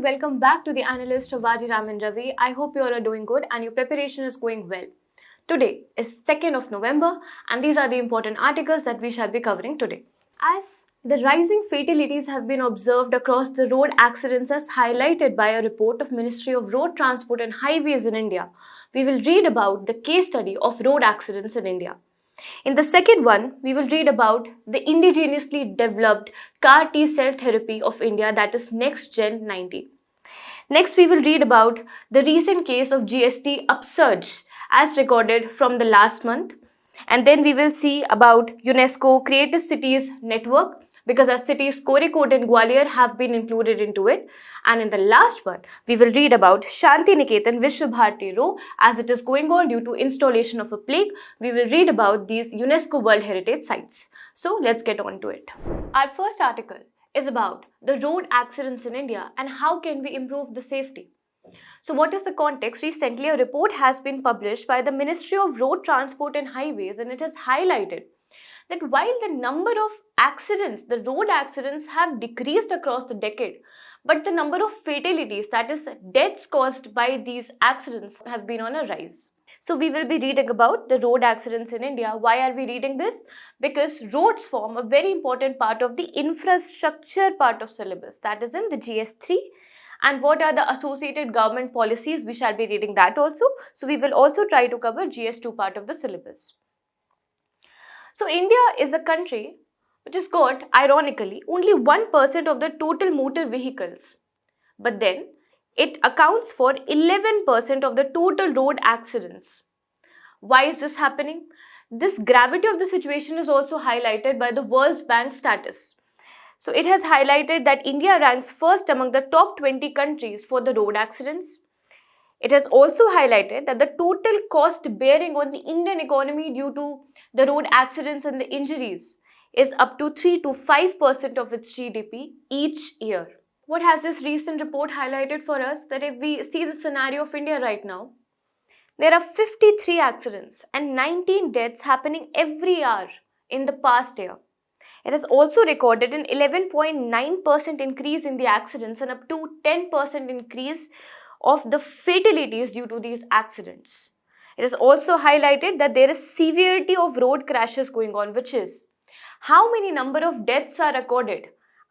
everyone, welcome back to the Analyst of Vajiram and Ravi. I hope you all are doing good and your preparation is going well. Today is 2nd of November and these are the important articles that we shall be covering today. As the rising fatalities have been observed across the road accidents as highlighted by a report of Ministry of Road Transport and Highways in India, we will read about the case study of road accidents in India. In the second one, we will read about the indigenously developed CAR T cell therapy of India, that is Next Gen 90. Next, we will read about the recent case of GST upsurge as recorded from the last month. And then we will see about UNESCO Creative Cities Network, because our cities Kozhikode and Gwalior have been included into it. And in the last one, we will read about Shantiniketan-Visva Bharati row as it is going on due to installation of a plaque. We will read about these UNESCO World Heritage Sites. So let's get on to it. Our first article is about the road accidents in India and how can we improve the safety. So what is the context? Recently, a report has been published by the Ministry of Road Transport and Highways, and it has highlighted that while the number of accidents, the road accidents have decreased across the decade, but the number of fatalities, that is deaths caused by these accidents, have been on a rise. So we will be reading about the road accidents in India. Why are we reading this? Because roads form a very important part of the infrastructure part of syllabus, that is in the GS3. And what are the associated government policies? We shall be reading that also. So we will also try to cover GS2 part of the syllabus. So India is a country which has got, ironically, only 1% of the total motor vehicles. But then it accounts for 11% of the total road accidents. Why is this happening? This gravity of the situation is also highlighted by the World Bank status. So it has highlighted that India ranks first among the top 20 countries for the road accidents. It has also highlighted that the total cost bearing on the Indian economy due to the road accidents and the injuries is up to 3 to 5% of its GDP each year. What has this recent report highlighted for us? That if we see the scenario of India right now, there are 53 accidents and 19 deaths happening every hour in the past year. It has also recorded an 11.9% increase in the accidents and up to 10% increase of the fatalities due to these accidents. It is also highlighted that there is severity of road crashes going on, which is how many number of deaths are recorded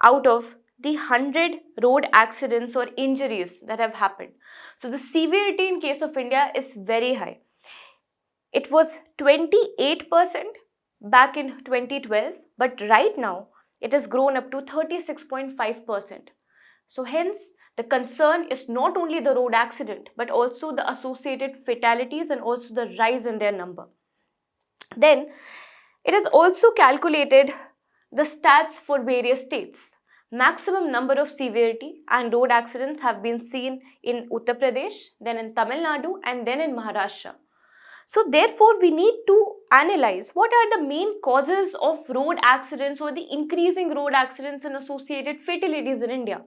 out of the 100 road accidents or injuries that have happened. So the severity in case of India is very high. It was 28% back in 2012, but right now it has grown up to 36.5%. So hence, the concern is not only the road accident, but also the associated fatalities and also the rise in their number. Then, it has also calculated the stats for various states. Maximum number of severity and road accidents have been seen in Uttar Pradesh, then in Tamil Nadu, and then in Maharashtra. So therefore, we need to analyze what are the main causes of road accidents or the increasing road accidents and associated fatalities in India.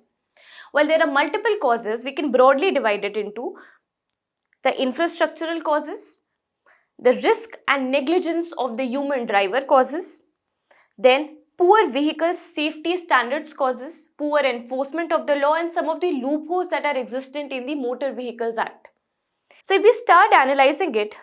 Well, there are multiple causes. We can broadly divide it into the infrastructural causes, the risk and negligence of the human driver causes, then poor vehicle safety standards causes, poor enforcement of the law, and some of the loopholes that are existent in the Motor Vehicles Act. So if we start analyzing it,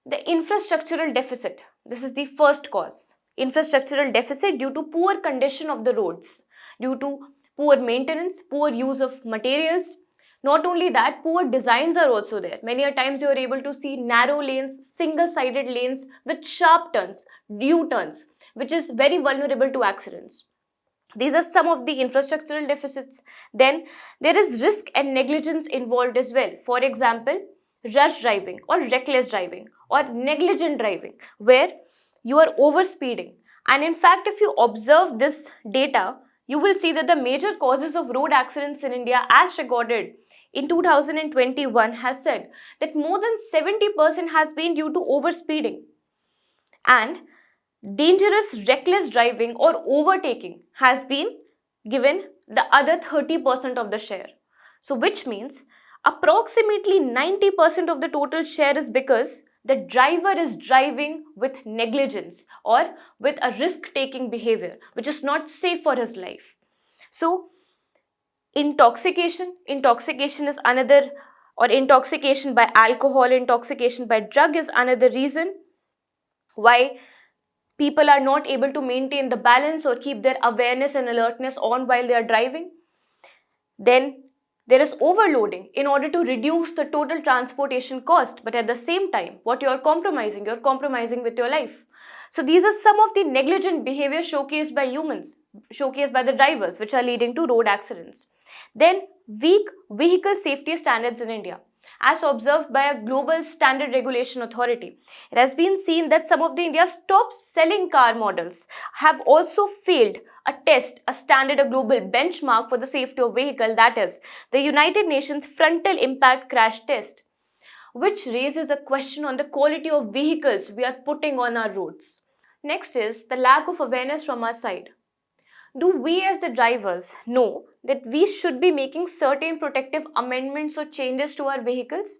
the infrastructural deficit, this is the first cause. Infrastructural deficit due to poor condition of the roads, due to poor maintenance, poor use of materials. Not only that, poor designs are also there. Many a times you are able to see narrow lanes, single-sided lanes with sharp turns, U-turns, which is very vulnerable to accidents. These are some of the infrastructural deficits. Then there is risk and negligence involved as well. For example, rush driving or reckless driving or negligent driving, where you are overspeeding. And in fact, if you observe this data, you will see that the major causes of road accidents in India as recorded in 2021 has said that more than 70% has been due to overspeeding. And dangerous reckless driving or overtaking has been given the other 30% of the share. So which means approximately 90% of the total share is because the driver is driving with negligence or with a risk-taking behavior, which is not safe for his life. So Intoxication is another, or intoxication by alcohol, intoxication by drug is another reason why people are not able to maintain the balance or keep their awareness and alertness on while they are driving. Then there is overloading in order to reduce the total transportation cost, but at the same time, what you're compromising with your life. So these are some of the negligent behavior showcased by humans, showcased by the drivers, which are leading to road accidents. Then weak vehicle safety standards in India, as observed by a global standard regulation authority. It has been seen that some of the India's top selling car models have also failed a test, a standard, a global benchmark for the safety of vehicle, that is the United Nations Frontal Impact Crash Test, which raises a question on the quality of vehicles we are putting on our roads. Next is the lack of awareness from our side. Do we as the drivers know that we should be making certain protective amendments or changes to our vehicles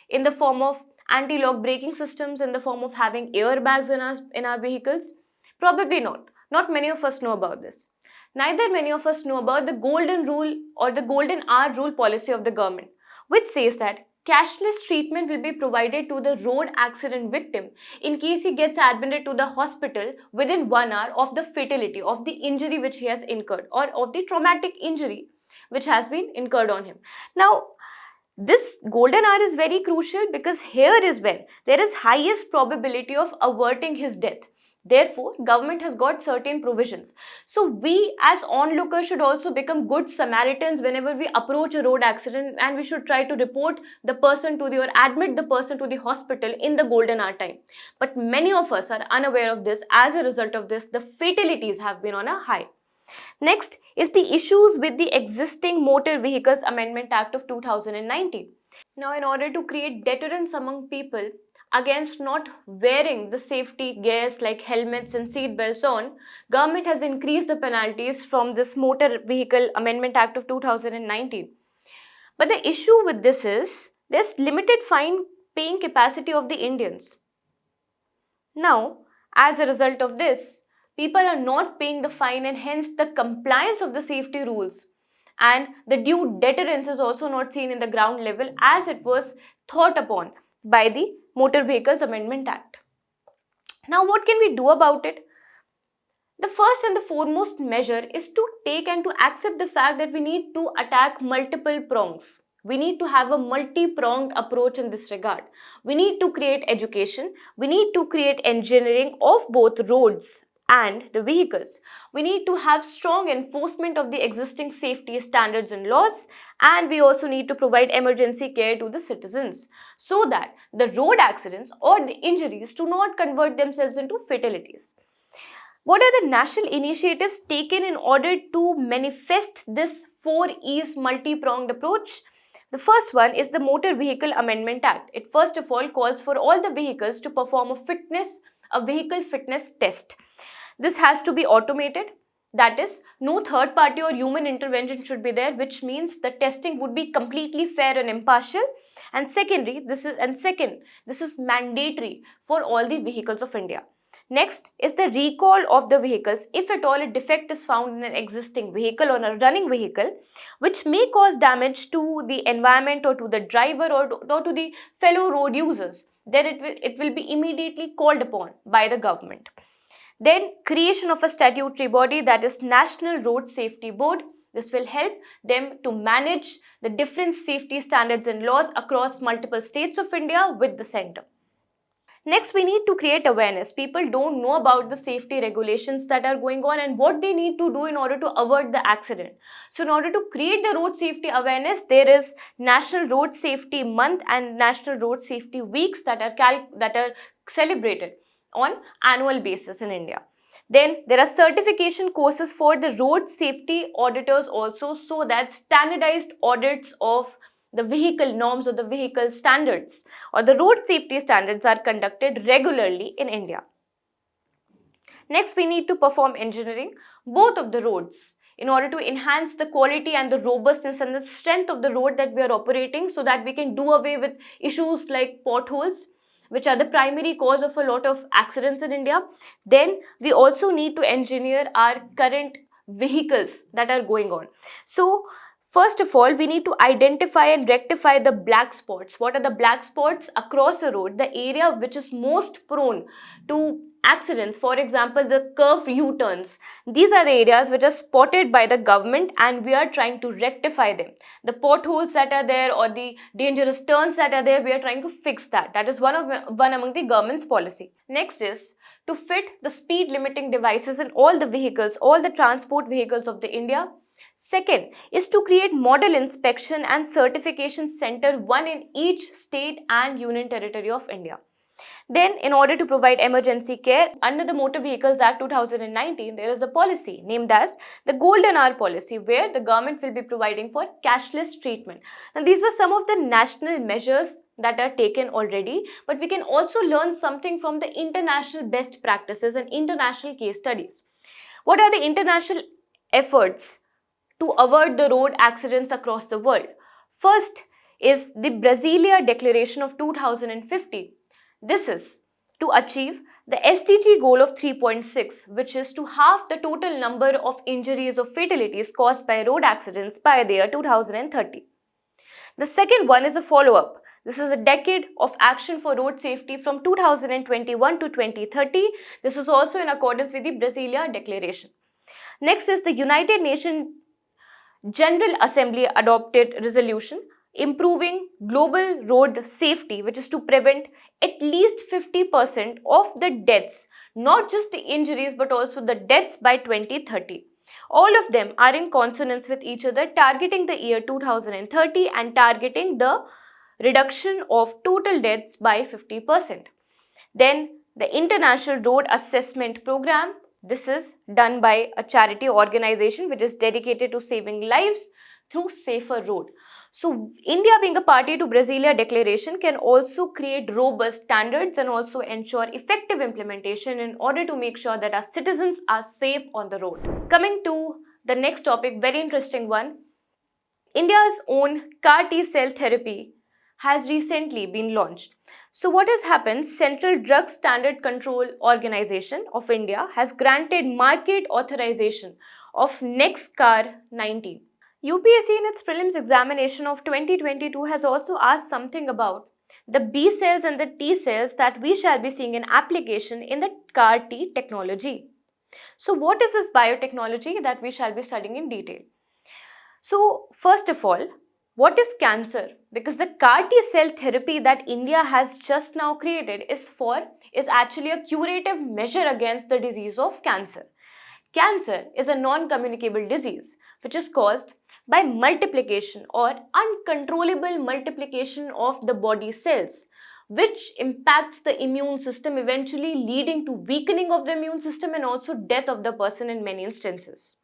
in the form of anti-lock braking systems, in the form of having airbags in our vehicles? Probably not. Not many of us know about this. Neither many of us know about the golden rule or the golden hour rule policy of the government, which says that cashless treatment will be provided to the road accident victim in case he gets admitted to the hospital within 1 hour of the fatality, of the injury which he has incurred, or of the traumatic injury which has been incurred on him. Now, this golden hour is very crucial because here is when there is highest probability of averting his death. Therefore, government has got certain provisions. So we as onlookers should also become good Samaritans whenever we approach a road accident, and we should try to report the person to the, or admit the person to the hospital in the golden hour time. But many of us are unaware of this. As a result of this, the fatalities have been on a high. Next is the issues with the existing Motor Vehicles Amendment Act of 2019. Now, in order to create deterrence among people against not wearing the safety gears like helmets and seat belts on, government has increased the penalties from this Motor Vehicle Amendment Act of 2019. But the issue with this is there's limited fine paying capacity of the Indians. Now, as a result of this, people are not paying the fine, and hence the compliance of the safety rules and the due deterrence is also not seen in the ground level as it was thought upon by the Motor Vehicles Amendment Act. Now, what can we do about it? The first and the foremost measure is to take and to accept the fact that we need to attack multiple prongs. We need to have a multi-pronged approach in this regard. We need to create education. We need to create engineering of both roads and the vehicles. We need to have strong enforcement of the existing safety standards and laws, and we also need to provide emergency care to the citizens so that the road accidents or the injuries do not convert themselves into fatalities. What are the national initiatives taken in order to manifest this 4E's multi-pronged approach? The first one is the Motor Vehicle Amendment Act. It first of all calls for all the vehicles to perform a vehicle fitness test. This has to be automated. That is, no third party or human intervention should be there, which means the testing would be completely fair and impartial. And this is mandatory for all the vehicles of India. Next is the recall of the vehicles if at all a defect is found in an existing vehicle or a running vehicle which may cause damage to the environment or to the driver or to the fellow road users. Then it will be immediately called upon by the government. Then creation of a statutory body, that is National Road Safety Board. This will help them to manage the different safety standards and laws across multiple states of India with the center. Next, we need to create awareness. People don't know about the safety regulations that are going on and what they need to do in order to avert the accident. So, in order to create the road safety awareness, there is National Road Safety Month and National Road Safety Weeks that are celebrated on annual basis in India. Then there are certification courses for the road safety auditors also, so that standardized audits of the vehicle norms or the vehicle standards or the road safety standards are conducted regularly in India. Next, we need to perform engineering both of the roads in order to enhance the quality and the robustness and the strength of the road that we are operating, so that we can do away with issues like potholes, which are the primary cause of a lot of accidents in India. Then we also need to engineer our current vehicles that are going on. So First of all, we need to identify and rectify the black spots. What are the black spots across a road? The area which is most prone to accidents, for example, the curved U-turns. These are the areas which are spotted by the government and we are trying to rectify them. The potholes that are there or the dangerous turns that are there, we are trying to fix that. That is one among the government's policy. Next is to fit the speed limiting devices in all the vehicles, all the transport vehicles of the India. Second is to create model inspection and certification center, one in each state and union territory of India. Then, in order to provide emergency care, under the Motor Vehicles Act 2019, there is a policy named as the Golden Hour Policy, where the government will be providing for cashless treatment. Now, these were some of the national measures that are taken already, but we can also learn something from the international best practices and international case studies. What are the international efforts to avert the road accidents across the world? First is the Brasilia Declaration of 2050. This is to achieve the SDG goal of 3.6, which is to halve the total number of injuries or fatalities caused by road accidents by the year 2030. The second one is a follow-up. This is a decade of action for road safety from 2021 to 2030. This is also in accordance with the Brasilia Declaration. Next is the United Nations General Assembly adopted resolution improving global road safety, which is to prevent at least 50% of the deaths, not just the injuries but also the deaths by 2030. All of them are in consonance with each other, targeting the year 2030 and targeting the reduction of total deaths by 50%. Then the International Road Assessment Program. This is done by a charity organization which is dedicated to saving lives through safer road. So, India being a party to Brasilia Declaration can also create robust standards and also ensure effective implementation in order to make sure that our citizens are safe on the road. Coming to the next topic, very interesting one. India's own CAR T-cell therapy has recently been launched. So what has happened? Central Drug Standard Control Organization of India has granted market authorization of NexCAR-19. UPSC in its prelims examination of 2022 has also asked something about the B cells and the T cells that we shall be seeing in application in the CAR T technology. So what is this biotechnology that we shall be studying in detail? So first of all, what is cancer? Because the CAR T cell therapy that India has just now created is actually a curative measure against the disease of cancer. Cancer is a non-communicable disease which is caused by multiplication or uncontrollable multiplication of the body cells, which impacts the immune system, eventually leading to weakening of the immune system and also death of the person in many instances.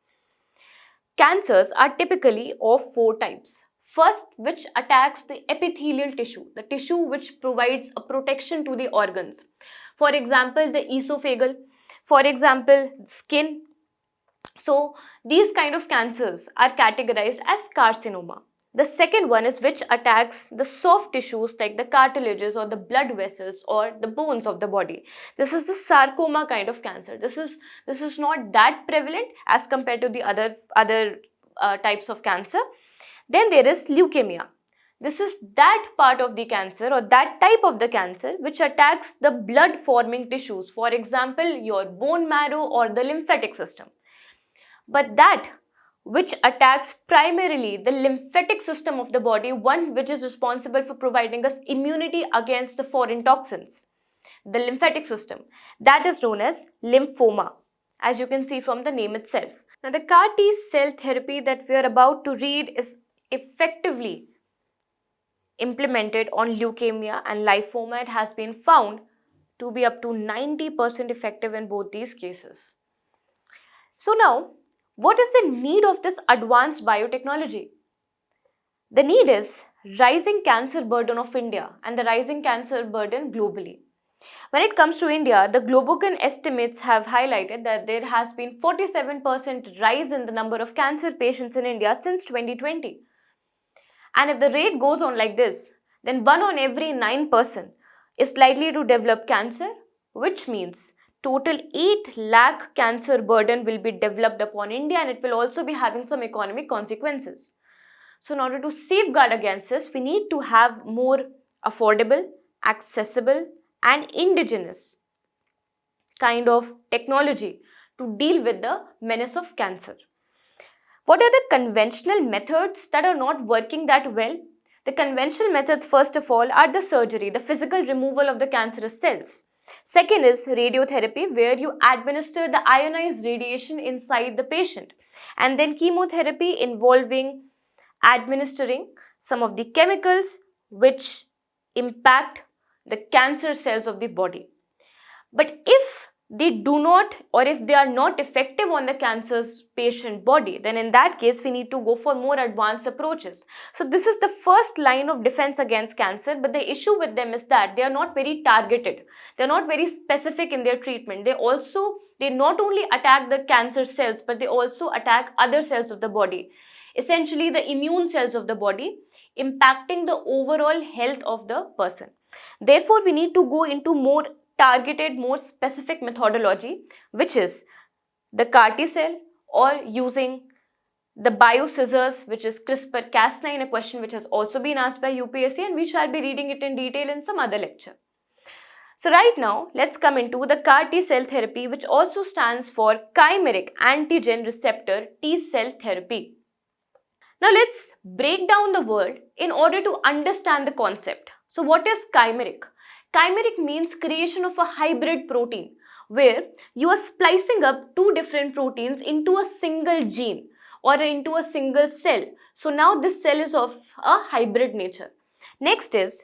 Cancers are typically of four types. First, which attacks the epithelial tissue, the tissue which provides a protection to the organs. For example, the esophageal, for example, skin. So, these kind of cancers are categorized as carcinoma. The second one is which attacks the soft tissues like the cartilages or the blood vessels or the bones of the body. This is the sarcoma kind of cancer. This is not that prevalent as compared to the other types of cancer. Then there is leukemia. This is that part of the cancer or that type of the cancer which attacks the blood forming tissues, for example, your bone marrow or the lymphatic system. But that which attacks primarily the lymphatic system of the body, one which is responsible for providing us immunity against the foreign toxins, the lymphatic system, that is known as lymphoma, as you can see from the name itself. Now, the CAR T cell therapy that we are about to read is effectively implemented on leukemia and lymphoma. It has been found to be up to 90% effective in both these cases. So now, what is the need of this advanced biotechnology? The need is rising cancer burden of India and the rising cancer burden globally. When it comes to India, the Globocon estimates have highlighted that there has been 47% rise in the number of cancer patients in India since 2020. And if the rate goes on like this, then 1 on every 9 person is likely to develop cancer, which means total 8 lakh cancer burden will be developed upon India and it will also be having some economic consequences. So in order to safeguard against this, we need to have more affordable, accessible and indigenous kind of technology to deal with the menace of cancer. What are the conventional methods that are not working that well? The conventional methods, first of all, are the surgery, the physical removal of the cancerous cells. Second is radiotherapy, where you administer the ionized radiation inside the patient. And then chemotherapy, involving administering some of the chemicals which impact the cancer cells of the body. But if they do not, or if they are not effective on the cancer's patient body, then in that case we need to go for more advanced approaches. So this is the first line of defense against cancer, but the issue with them is that they are not very targeted. They are not very specific in their treatment. They not only attack the cancer cells, but they also attack other cells of the body, essentially the immune cells of the body, impacting the overall health of the person. Therefore, we need to go into more targeted, more specific methodology, which is the CAR T cell or using the bioscissors, which is CRISPR-Cas9, a question which has also been asked by UPSC, and we shall be reading it in detail in some other lecture. So right now, let's come into the CAR T cell therapy, which also stands for chimeric antigen receptor T cell therapy. Now let's break down the word in order to understand the concept. So what is chimeric? Chimeric means creation of a hybrid protein, where you are splicing up two different proteins into a single gene or into a single cell. So now this cell is of a hybrid nature. Next is,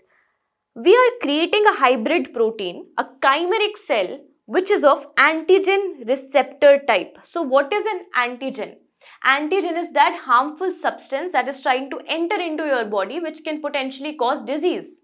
we are creating a hybrid protein, a chimeric cell, which is of antigen receptor type. So what is an antigen? Antigen is that harmful substance that is trying to enter into your body, which can potentially cause disease.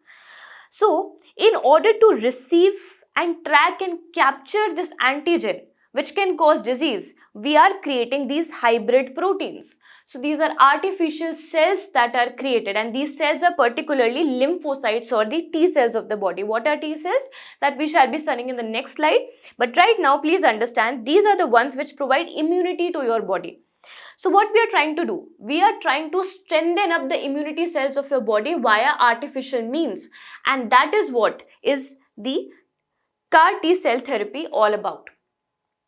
So, in order to receive and track and capture this antigen, which can cause disease, we are creating these hybrid proteins. So, these are artificial cells that are created, and these cells are particularly lymphocytes or the T cells of the body. What are T cells? That we shall be studying in the next slide. But right now, please understand, these are the ones which provide immunity to your body. So what we are trying to do? We are trying to strengthen up the immunity cells of your body via artificial means, and that is what is the CAR T cell therapy all about.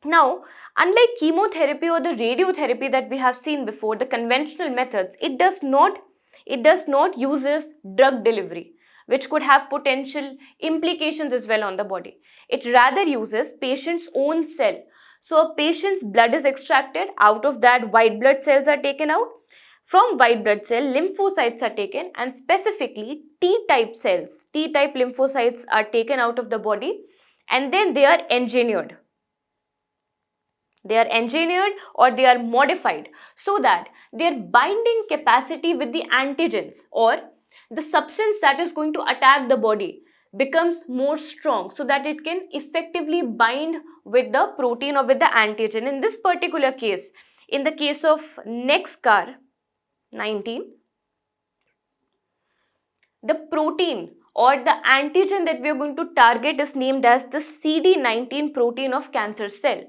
Now, unlike chemotherapy or the radiotherapy that we have seen before, the conventional methods, it does not uses drug delivery, which could have potential implications as well on the body. It rather uses patient's own cell. So a patient's blood is extracted, out of that white blood cells are taken out. From white blood cell, lymphocytes are taken, and specifically T-type cells, T-type lymphocytes are taken out of the body, and then they are engineered. They are engineered or they are modified so that their binding capacity with the antigens or the substance that is going to attack the body becomes more strong, so that it can effectively bind with the protein or with the antigen. In this particular case, in the case of NexCAR19, the protein or the antigen that we are going to target is named as the CD19 protein of cancer cell.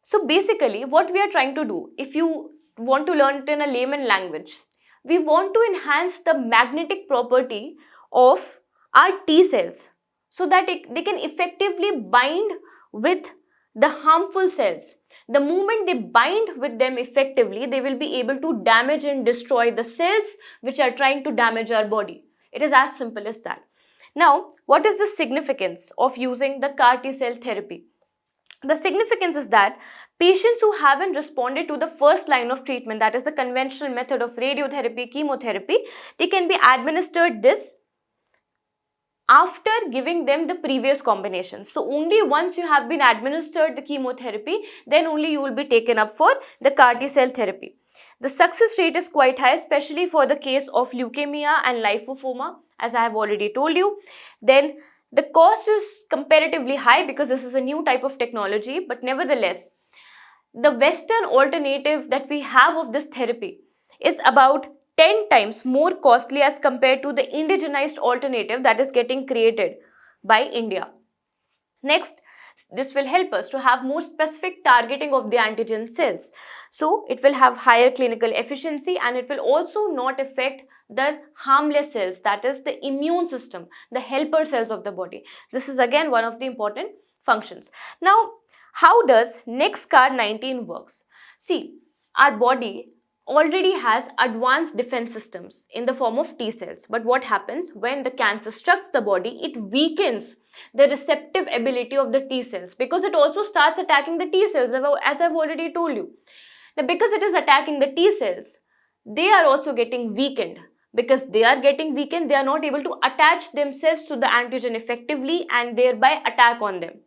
So basically, what we are trying to do, if you want to learn it in a layman language, we want to enhance the magnetic property of our T cells so that they can effectively bind with the harmful cells. The moment they bind with them effectively, they will be able to damage and destroy the cells which are trying to damage our body. It is as simple as that. Now, what is the significance of using the CAR T cell therapy? The significance is that patients who haven't responded to the first line of treatment, that is the conventional method of radiotherapy, chemotherapy, they can be administered this after giving them the previous combination. So only once you have been administered the chemotherapy, then only you will be taken up for the CAR T cell therapy. The success rate is quite high, especially for the case of leukemia and lymphoma, as I have already told you. Then the cost is comparatively high because this is a new type of technology, but nevertheless, the Western alternative that we have of this therapy is about 10 times more costly as compared to the indigenized alternative that is getting created by India. Next, This will help us to have more specific targeting of the antigen cells. So it will have higher clinical efficiency, and it will also not affect the harmless cells, that is the immune system, the helper cells of the body. This is again one of the important functions. Now, how does NextCAR19 works? See, our body already has advanced defense systems in the form of T cells. But what happens when the cancer strikes the body? It weakens the receptive ability of the T cells, because it also starts attacking the T cells, as I've already told you. Now, because it is attacking the T cells, they are also getting weakened. Because they are getting weakened, they are not able to attach themselves to the antigen effectively and thereby attack on them.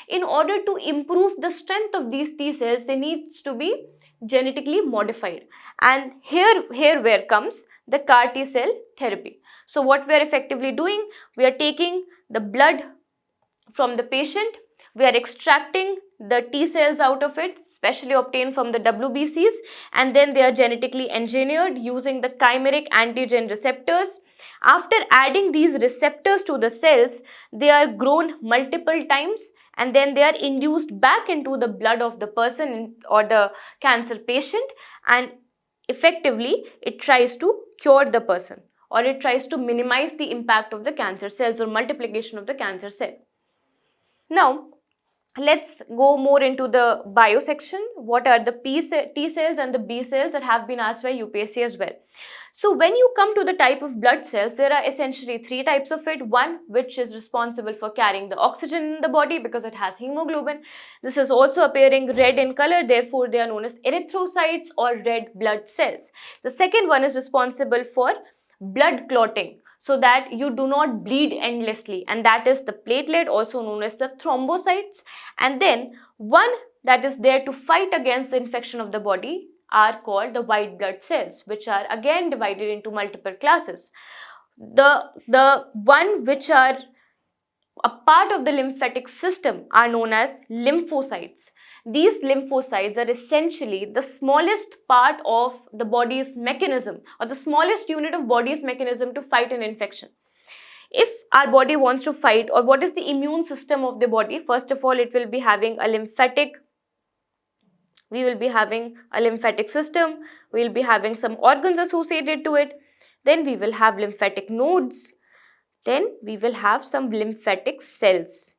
In order to improve the strength of these T cells, they needs to be genetically modified. And here where comes the CAR T cell therapy. So what we are effectively doing, we are taking the blood from the patient, we are extracting the T cells out of it, specially obtained from the WBCs, and then they are genetically engineered using the chimeric antigen receptors. After adding these receptors to the cells, they are grown multiple times, and then they are induced back into the blood of the person or the cancer patient, and effectively it tries to cure the person, or it tries to minimize the impact of the cancer cells or multiplication of the cancer cell. Now, let's go more into the bio section. What are the T cells and the B cells that have been asked by UPSC as well. So when you come to the type of blood cells, there are essentially three types of it. One which is responsible for carrying the oxygen in the body because it has hemoglobin. This is also appearing red in color, therefore they are known as erythrocytes or red blood cells. The second one is responsible for blood clotting, so that you do not bleed endlessly, and that is the platelet, also known as the thrombocytes. And then one that is there to fight against the infection of the body are called the white blood cells, which are again divided into multiple classes. The one which are a part of the lymphatic system are known as lymphocytes. These lymphocytes are essentially the smallest part of the body's mechanism, or the smallest unit of body's mechanism to fight an infection. If our body wants to fight, or what is the immune system of the body, first of all it will be having a lymphatic, we will be having a lymphatic system, we will be having some organs associated to it, then we will have lymphatic nodes, then we will have some lymphatic cells.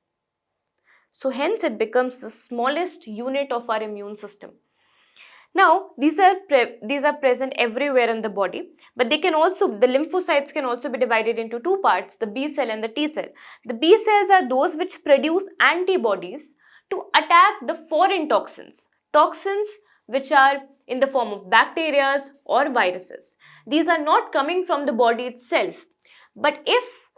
So hence it becomes the smallest unit of our immune system. Now these are present everywhere in the body, but they can also, the lymphocytes can also be divided into two parts, the B cell and the T cell. The B cells are those which produce antibodies to attack the foreign toxins which are in the form of bacteria or viruses. These are not coming from the body itself, but if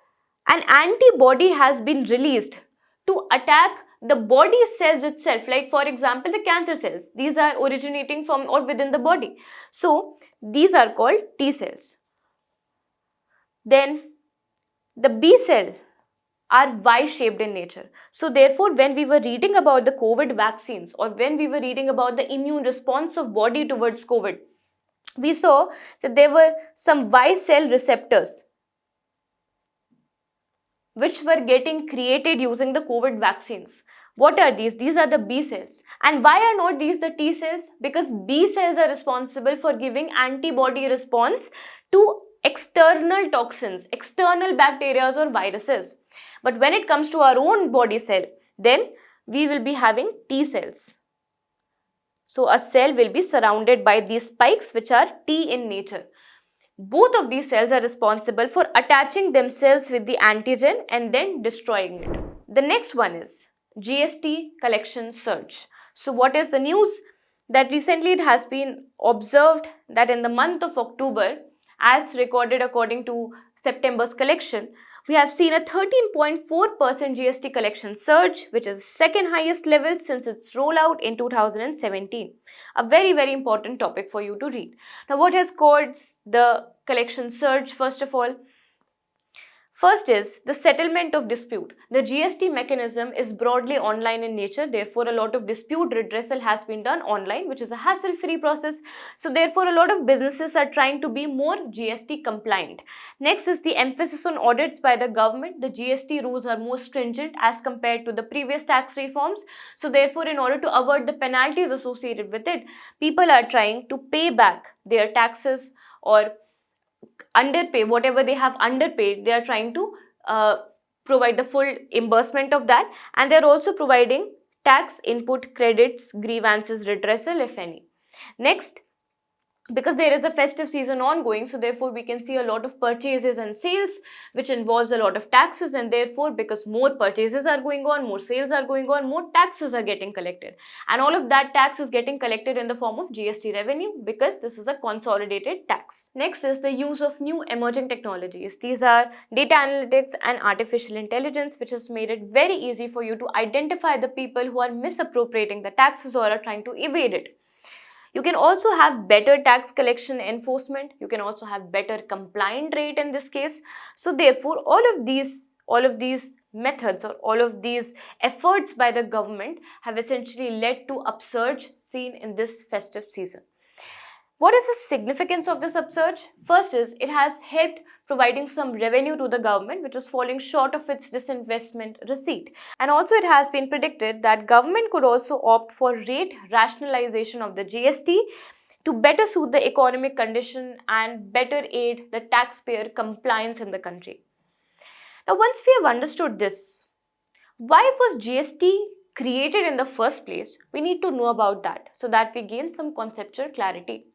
an antibody has been released to attack the body cells itself, like for example the cancer cells, these are originating from or within the body. So these are called T cells. Then the B cell are Y-shaped in nature. So therefore when we were reading about the COVID vaccines, or when we were reading about the immune response of body towards COVID, we saw that there were some Y cell receptors which were getting created using the COVID vaccines. What are these? These are the B cells. And why are not these the T cells? Because B cells are responsible for giving antibody response to external toxins, external bacteria or viruses. But when it comes to our own body cell, then we will be having T cells. So a cell will be surrounded by these spikes which are T in nature. Both of these cells are responsible for attaching themselves with the antigen and then destroying it. The next one is GST Collection Surge. So what is the news? That recently it has been observed that in the month of October, as recorded according to September's collection, we have seen a 13.4% GST collection surge, which is the second highest level since its rollout in 2017. A very, very important topic for you to read. Now, what has caused the collection surge? First of all, First is the settlement of dispute. The GST mechanism is broadly online in nature, therefore a lot of dispute redressal has been done online, which is a hassle-free process. So therefore a lot of businesses are trying to be more GST compliant. Next is the emphasis on audits by the government. The GST rules are more stringent as compared to the previous tax reforms. So therefore, in order to avoid the penalties associated with it, people are trying to pay back their taxes or underpay whatever they have underpaid. They are trying to provide the full reimbursement of that, and they are also providing tax input credits, grievances redressal if any. Next, because there is a festive season ongoing, so therefore we can see a lot of purchases and sales which involves a lot of taxes, and therefore because more purchases are going on, more sales are going on, more taxes are getting collected, and all of that tax is getting collected in the form of GST revenue because this is a consolidated tax. Next is the use of new emerging technologies. These are data analytics and artificial intelligence, which has made it very easy for you to identify the people who are misappropriating the taxes or are trying to evade it. You can also have better tax collection enforcement. You can also have better compliant rate in this case. So therefore, all of these methods or all of these efforts by the government have essentially led to upsurge seen in this festive season. What is the significance of this upsurge? First is it has helped providing some revenue to the government, which is falling short of its disinvestment receipt. And also it has been predicted that government could also opt for rate rationalization of the GST to better suit the economic condition and better aid the taxpayer compliance in the country. Now, once we have understood this, why was GST created in the first place? We need to know about that so that we gain some conceptual clarity.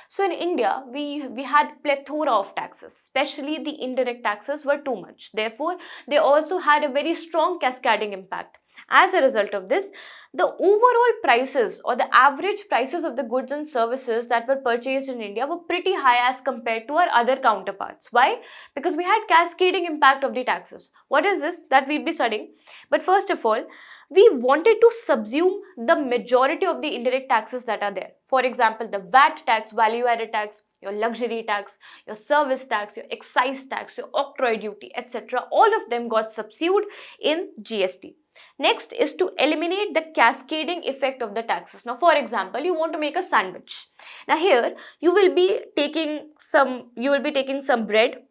So in India, we had plethora of taxes, especially the indirect taxes were too much. Therefore, they also had a very strong cascading impact. As a result of this, the overall prices or the average prices of the goods and services that were purchased in India were pretty high as compared to our other counterparts. Why? Because we had cascading impact of the taxes. What is this that we'll be studying? But first of all, we wanted to subsume the majority of the indirect taxes that are there. For example, the VAT tax, value added tax, your luxury tax, your service tax, your excise tax, your octroi duty, etc. All of them got subsumed in GST. Next is to eliminate the cascading effect of the taxes. Now, for example, you want to make a sandwich. Now here, you will be taking some bread.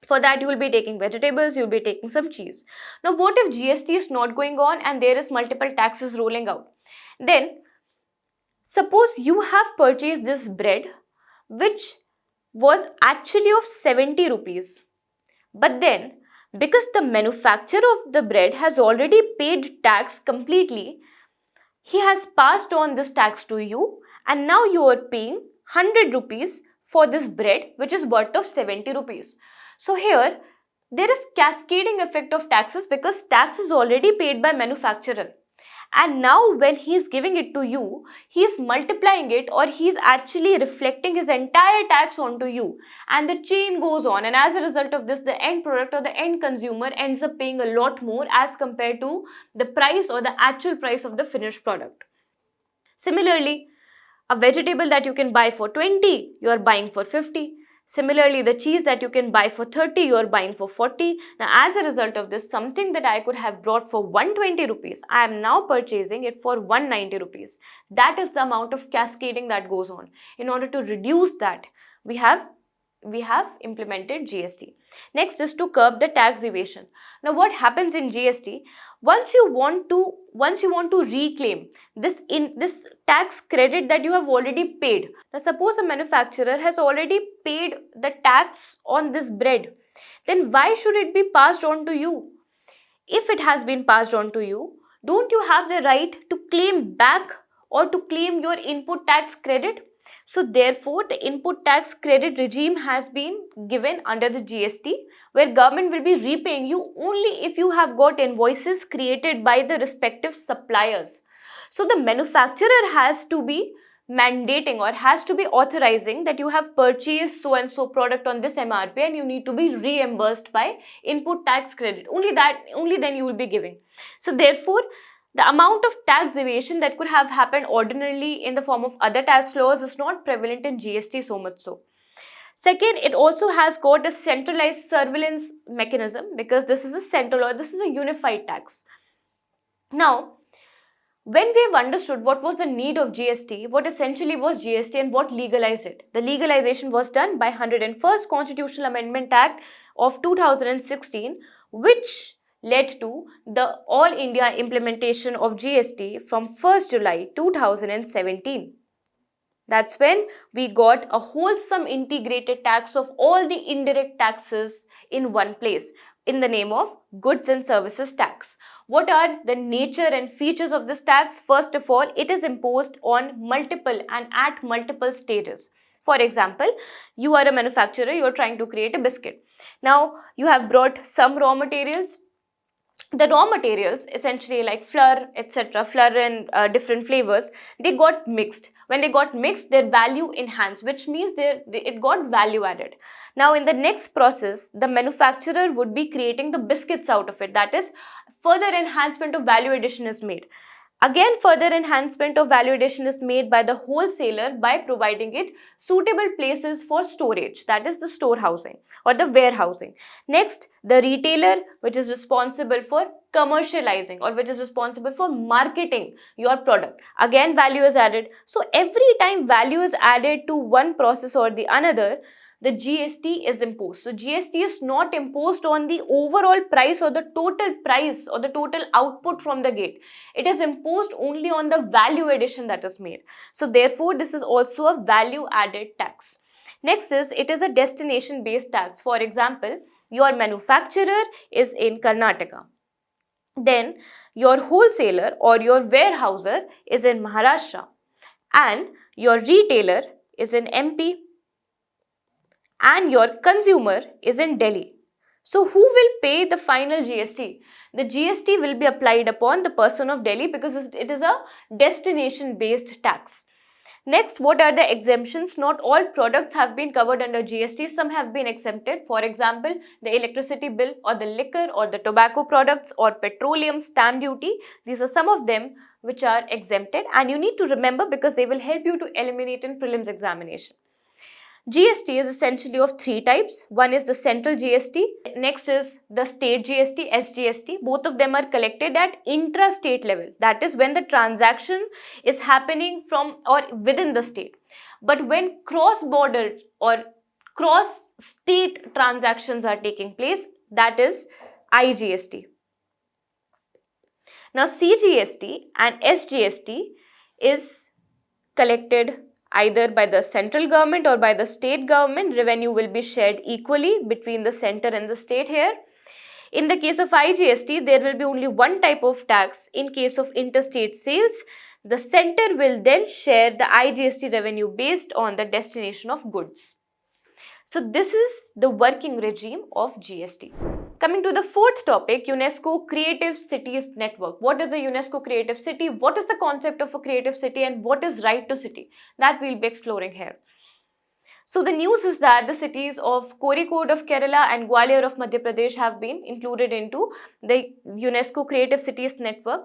For that, you will be taking vegetables, you will be taking some cheese. Now, what if GST is not going on and there is multiple taxes rolling out? Then, suppose you have purchased this bread which was actually of 70 rupees. But then, because the manufacturer of the bread has already paid tax completely, he has passed on this tax to you, and now you are paying 100 rupees for this bread which is worth of 70 rupees. So here, there is cascading effect of taxes because tax is already paid by manufacturer. And now when he is giving it to you, he is multiplying it, or he is actually reflecting his entire tax onto you. And the chain goes on, and as a result of this, the end product or the end consumer ends up paying a lot more as compared to the price or the actual price of the finished product. Similarly, a vegetable that you can buy for 20, you are buying for 50. Similarly, the cheese that you can buy for 30, you are buying for 40. Now, as a result of this, something that I could have brought for 120 rupees, I am now purchasing it for 190 rupees. That is the amount of cascading that goes on. In order to reduce that, we have implemented GST. Next is to curb the tax evasion. Now, what happens in GST? Once you want to reclaim this tax credit that you have already paid. Now, suppose a manufacturer has already paid the tax on this bread. Then why should it be passed on to you? If it has been passed on to you, don't you have the right to claim back or to claim your input tax credit? So therefore, the input tax credit regime has been given under the GST, where government will be repaying you only if you have got invoices created by the respective suppliers. So the manufacturer has to be mandating or has to be authorizing that you have purchased so and so product on this MRP and you need to be reimbursed by input tax credit. Only then you will be giving. So therefore, the amount of tax evasion that could have happened ordinarily in the form of other tax laws is not prevalent in GST so much so. Second, it also has got a centralized surveillance mechanism because this is a central or this is a unified tax. Now, when we have understood what was the need of GST, what essentially was GST and what legalized it, the legalization was done by 101st Constitutional Amendment Act of 2016, which led to the All India implementation of GST from 1st July 2017. That's when we got a wholesome integrated tax of all the indirect taxes in one place in the name of goods and services tax. What are the nature and features of this tax? First of all, it is imposed on multiple and at multiple stages. For example, you are a manufacturer, you are trying to create a biscuit. Now, you have brought some raw materials. The raw materials, essentially like flour, etc., flour and different flavors, they got mixed. When they got mixed, their value enhanced, which means it got value added. Now, in the next process, the manufacturer would be creating the biscuits out of it. That is, further enhancement of value addition is made. Again, further enhancement of value addition is made by the wholesaler by providing it suitable places for storage, that is the storehousing or the warehousing. Next, the retailer, which is responsible for commercializing or which is responsible for marketing your product. Again, value is added. So every time value is added to one process or the another, the GST is imposed. So GST is not imposed on the overall price or the total output from the gate. It is imposed only on the value addition that is made. So therefore, this is also a value added tax. Next is, it is a destination based tax. For example, your manufacturer is in Karnataka. Then your wholesaler or your warehouser is in Maharashtra and your retailer is in MP and your consumer is in Delhi. So who will pay the final GST? The GST will be applied upon the person of Delhi because it is a destination based tax. Next, what are the exemptions? Not all products have been covered under GST. Some have been exempted. For example, the electricity bill or the liquor or the tobacco products or petroleum stamp duty. These are some of them which are exempted, and you need to remember because they will help you to eliminate in prelims examination. GST is essentially of three types. One is the central GST. Next is the state GST, SGST. Both of them are collected at intra-state level. That is when the transaction is happening from or within the state. But when cross-border or cross-state transactions are taking place, that is IGST. Now, CGST and SGST is collected either by the central government or by the state government. Revenue will be shared equally between the center and the state here. In the case of IGST, there will be only one type of tax. In case of interstate sales, the center will then share the IGST revenue based on the destination of goods. So this is the working regime of GST. Coming to the fourth topic, UNESCO Creative Cities Network. What is a UNESCO Creative City? What is the concept of a creative city and what is right to city? That we'll be exploring here. So the news is that the cities of Kozhikode of Kerala and Gwalior of Madhya Pradesh have been included into the UNESCO Creative Cities Network,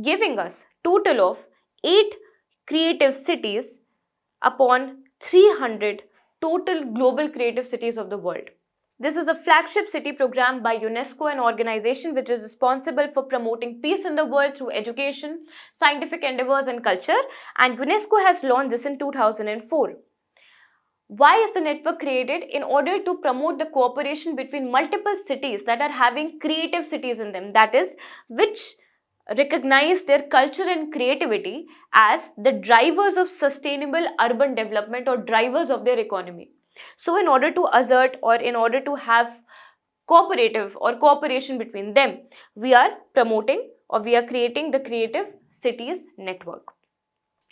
giving us total of 8 creative cities upon 300 total global creative cities of the world. This is a flagship city program by UNESCO, an organization which is responsible for promoting peace in the world through education, scientific endeavors and culture, and UNESCO has launched this in 2004. Why is the network created? In order to promote the cooperation between multiple cities that are having creative cities in them, that is, which recognize their culture and creativity as the drivers of sustainable urban development or drivers of their economy. So in order to assert or in order to have cooperative or cooperation between them, we are promoting or we are creating the Creative Cities Network.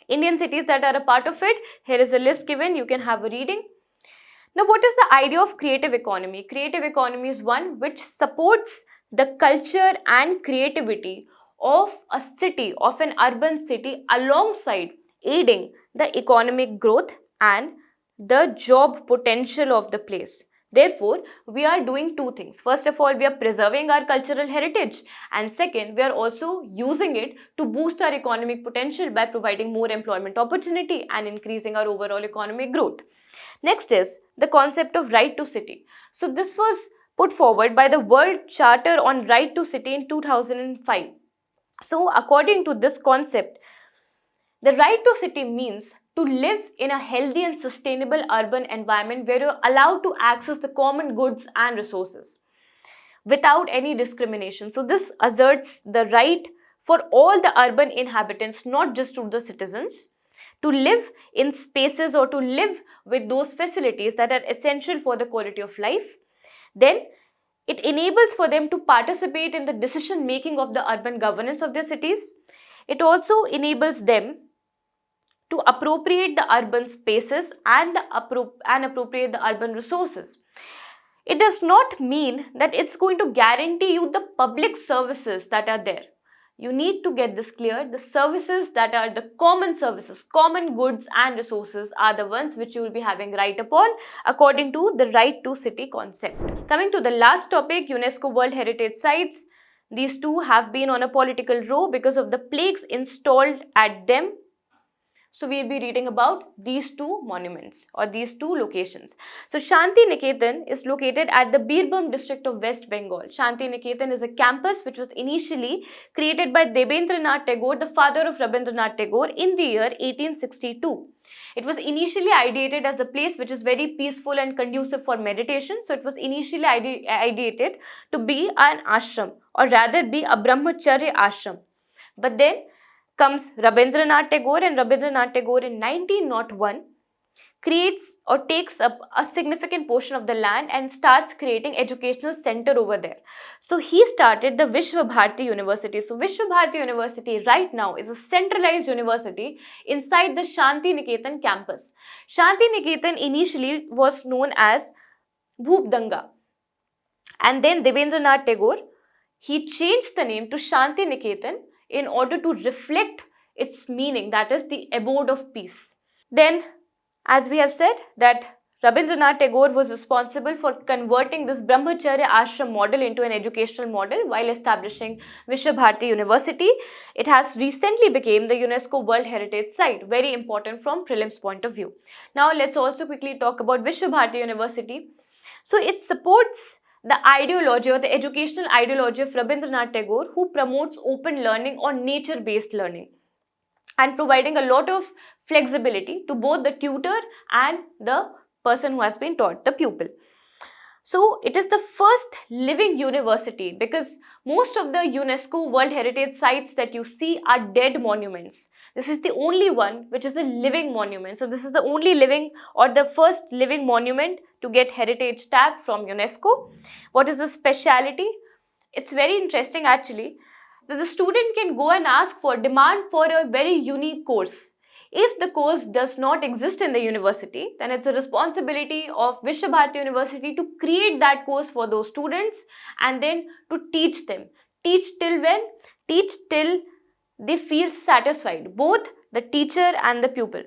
Indian cities that are a part of it, here is a list given, you can have a reading. Now, what is the idea of creative economy? Creative economy is one which supports the culture and creativity of a city, of an urban city, alongside aiding the economic growth and the job potential of the place. Therefore, we are doing two things. First of all, we are preserving our cultural heritage, and second, we are also using it to boost our economic potential by providing more employment opportunity and increasing our overall economic growth. Next is the concept of right to city. So this was put forward by the World Charter on Right to City in 2005. So according to this concept, the right to city means to live in a healthy and sustainable urban environment where you're allowed to access the common goods and resources without any discrimination. So this asserts the right for all the urban inhabitants, not just to the citizens, to live in spaces or to live with those facilities that are essential for the quality of life. Then it enables for them to participate in the decision making of the urban governance of their cities. It also enables them to appropriate the urban spaces and appropriate the urban resources. It does not mean that it's going to guarantee you the public services that are there. You need to get this clear. The services that are the common services, common goods and resources are the ones which you will be having right upon according to the right to city concept. Coming to the last topic, UNESCO World Heritage Sites. These two have been on a political row because of the plagues installed at them. So we'll be reading about these two monuments or these two locations. So Shantiniketan is located at the Birbhum district of West Bengal. Shantiniketan is a campus which was initially created by Debendranath Tagore, the father of Rabindranath Tagore, in the year 1862. It was initially ideated as a place which is very peaceful and conducive for meditation. So it was initially ideated to be an ashram, or rather be a brahmacharya ashram. But then comes Rabindranath Tagore, and Rabindranath Tagore in 1901 creates or takes up a significant portion of the land and starts creating educational center over there. So he started the Visva Bharati University. So Visva Bharati University right now is a centralized university inside the Shantiniketan campus. Shantiniketan initially was known as Bhupdanga, and then Debendranath Tagore, he changed the name to Shantiniketan in order to reflect its meaning, that is the abode of peace. Then, as we have said, that Rabindranath Tagore was responsible for converting this Brahmacharya ashram model into an educational model while establishing Vishwa Bharati University. It has recently become the UNESCO World Heritage Site, very important from prelims point of view. Now, let's also quickly talk about Vishwa Bharati University. So, it supports the ideology or the educational ideology of Rabindranath Tagore, who promotes open learning or nature-based learning and providing a lot of flexibility to both the tutor and the person who has been taught, the pupil. So it is the first living university, because most of the UNESCO World Heritage Sites that you see are dead monuments. This is the only one which is a living monument. So this is the only living or the first living monument to get heritage tag from UNESCO. What is the speciality? It's very interesting actually that the student can go and ask for demand for a very unique course. If the course does not exist in the university, then it's a responsibility of Vishwa Bharati University to create that course for those students and then to teach them. Teach till when? Teach till they feel satisfied, both the teacher and the pupil.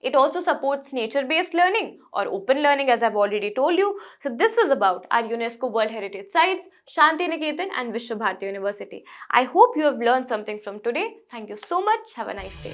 It also supports nature-based learning or open learning, as I've already told you. So this was about our UNESCO World Heritage Sites, Shantiniketan and Vishwa Bharati University. I hope you have learned something from today. Thank you so much. Have a nice day.